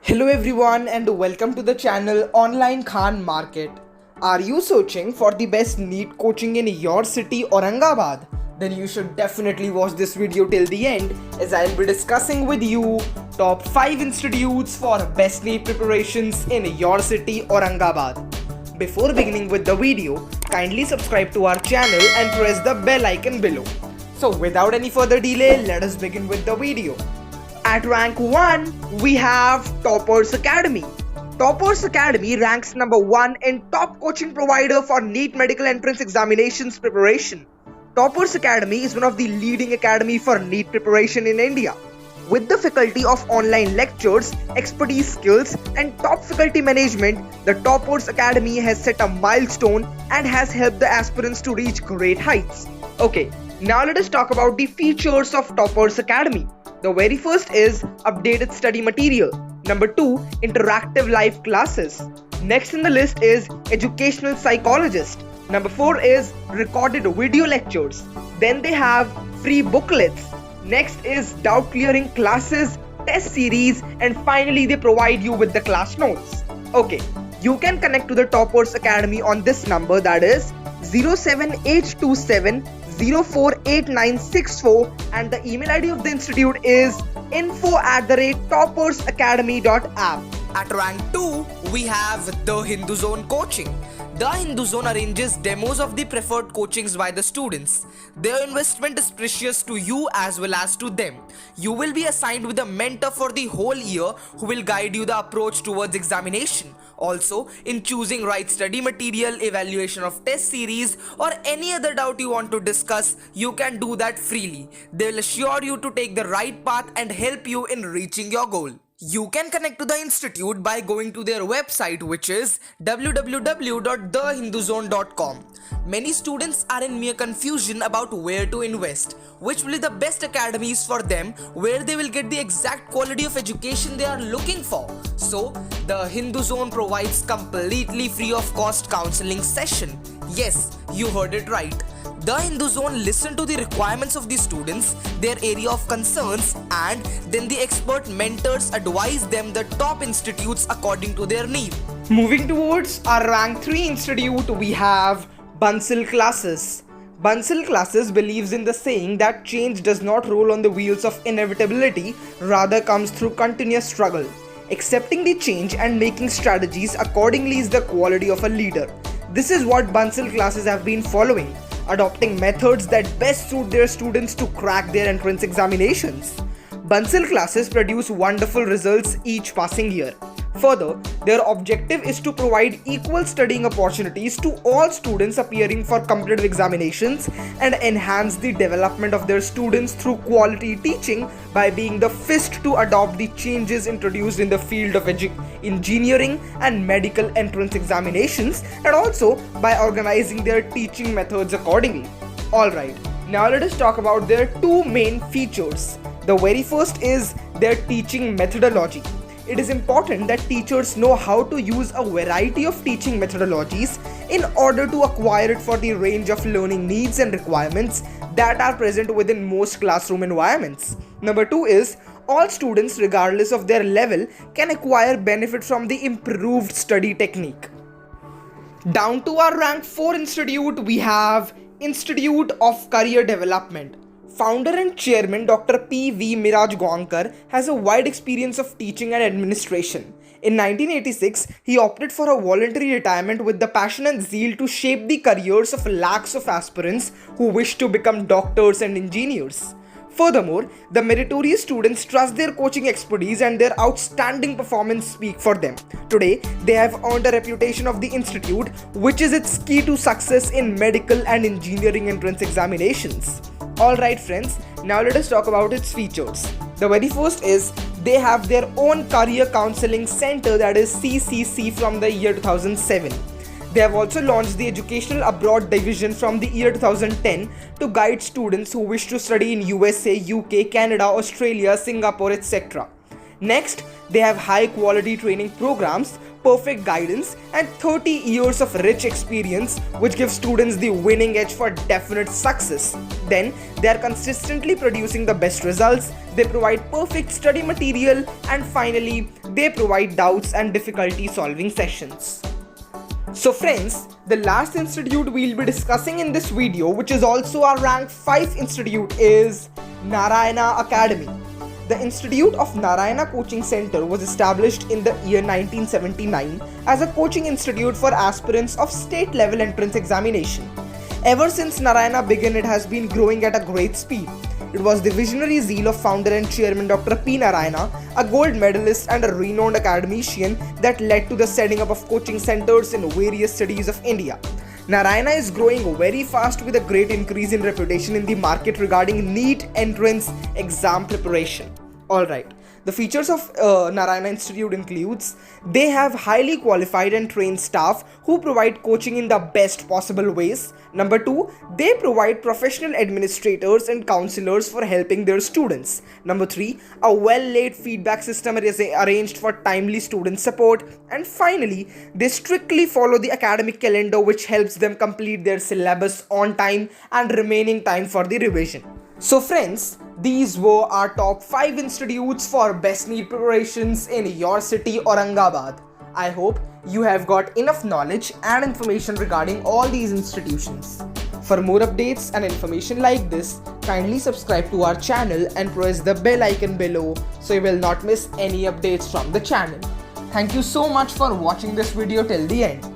Hello everyone and welcome to the channel Online Khan Market. Are you searching for the best NEET coaching in your city Aurangabad? Then you should definitely watch this video till the end as I'll be discussing with you top 5 institutes for best NEET preparations in your city Aurangabad. Before beginning with the video, kindly subscribe to our channel and press the bell icon below. So without any further delay, let us begin with the video. At rank 1, we have Toppers Academy. Toppers Academy ranks number 1 in top coaching provider for NEET medical entrance examinations preparation. Toppers Academy is one of the leading academy for NEET preparation in India. With the faculty of online lectures, expertise skills and top faculty management, the Toppers Academy has set a milestone and has helped the aspirants to reach great heights. Okay, now let us talk about the features of Toppers Academy. The very first is updated study material. Number 2, interactive live classes. Next in the list is educational psychologist. Number 4 is recorded video lectures. Then they have free booklets. Next is doubt clearing classes, test series, and finally they provide you with the class notes. Okay, you can connect to the Toppers Academy on this number, that is 07827 048964, and the email ID of the institute is info@toppersacademy.app. At rank 2, we have the Hindu Zone coaching. The Hindu Zone arranges demos of the preferred coachings by the students. Their investment is precious to you as well as to them. You will be assigned with a mentor for the whole year who will guide you the approach towards examination. Also, in choosing right study material, evaluation of test series, or any other doubt you want to discuss, you can do that freely. They will assure you to take the right path and help you in reaching your goal. You can connect to the institute by going to their website, which is www.thehinduzone.com. Many students are in mere confusion about where to invest, which will be the best academies for them, where they will get the exact quality of education they are looking for. So, the Hindu Zone provides completely free of cost counseling session. Yes, you heard it right. The Hindu Zone listen to the requirements of the students, their area of concerns, and then the expert mentors advise them the top institutes according to their need. Moving towards our rank 3 institute, we have Bansal Classes. Bansal Classes believes in the saying that change does not roll on the wheels of inevitability, rather comes through continuous struggle. Accepting the change and making strategies accordingly is the quality of a leader. This is what Bansal Classes have been following, adopting methods that best suit their students to crack their entrance examinations. Bansal Classes produce wonderful results each passing year. Further, their objective is to provide equal studying opportunities to all students appearing for competitive examinations and enhance the development of their students through quality teaching by being the first to adopt the changes introduced in the field of engineering and medical entrance examinations, and also by organizing their teaching methods accordingly. Alright, now let us talk about their two main features. The very first is their teaching methodology. It is important that teachers know how to use a variety of teaching methodologies in order to acquire it for the range of learning needs and requirements that are present within most classroom environments. Number 2 is all students, regardless of their level, can acquire benefit from the improved study technique. Down to our rank 4 institute, we have Institute of Career Development. Founder and chairman Dr. P.V. Miraj Goankar has a wide experience of teaching and administration. In 1986, he opted for a voluntary retirement with the passion and zeal to shape the careers of lakhs of aspirants who wish to become doctors and engineers. Furthermore, the meritorious students trust their coaching expertise and their outstanding performance speak for them. Today, they have earned a reputation of the institute, which is its key to success in medical and engineering entrance examinations. Alright friends, now let us talk about its features. The very first is they have their own career counseling center, that is CCC, from the year 2007. They have also launched the Educational Abroad Division from the year 2010 to guide students who wish to study in USA, UK, Canada, Australia, Singapore, etc. Next, they have high quality training programs perfect guidance, and 30 years of rich experience, which gives students the winning edge for definite success. Then, they are consistently producing the best results, they provide perfect study material, and finally, they provide doubts and difficulty solving sessions. So friends, the last institute we'll be discussing in this video, which is also our rank 5 institute, is Narayana Academy. The Institute of Narayana Coaching Center was established in the year 1979 as a coaching institute for aspirants of state level entrance examination. Ever since Narayana began, it has been growing at a great speed. It was the visionary zeal of founder and chairman Dr. P. Narayana, a gold medalist and a renowned academician, that led to the setting up of coaching centers in various cities of India. Narayana is growing very fast with a great increase in reputation in the market regarding NEET entrance exam preparation. Alright, the features of Narayana Institute includes they have highly qualified and trained staff who provide coaching in the best possible ways. Number 2, they provide professional administrators and counselors for helping their students. Number 3, a well-laid feedback system is arranged for timely student support. And finally, they strictly follow the academic calendar, which helps them complete their syllabus on time and remaining time for the revision. So friends, these were our top 5 institutes for best NEET preparations in your city, Aurangabad. I hope you have got enough knowledge and information regarding all these institutions. For more updates and information like this, kindly subscribe to our channel and press the bell icon below so you will not miss any updates from the channel. Thank you so much for watching this video till the end.